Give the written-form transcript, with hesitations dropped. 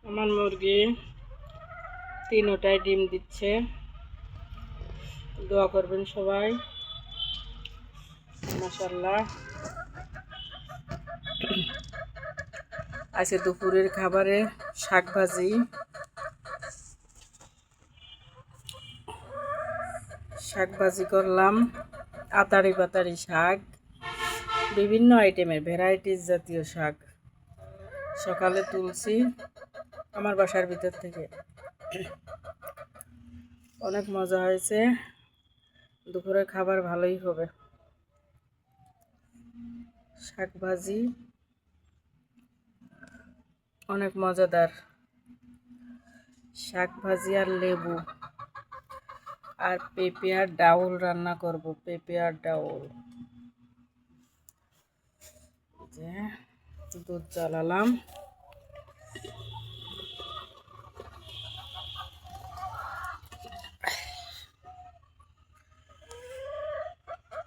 আমার মুরগি তিনটায় ডিম দিচ্ছে। দোয়া করবেন সবাই। মাশাআল্লাহ। আজকে দুপুরের খাবারে শাক ভাজি করলাম। আতারি পাতারি শাক, বিভিন্ন আইটেমের ভ্যারাইটিস জাতীয় শাক সকালে তুলছি আমার বাসার ভিতর থেকে। অনেক মজা হয়েছে। দুপুরের খাবার ভালোই হবে। শাক ভাজি অনেক মজাদার। শাক ভাজি আর লেবু আর পেঁপে আর ডাউল রান্না করব। পেঁপে আর ডাউল। দুধ জ্বালালাম।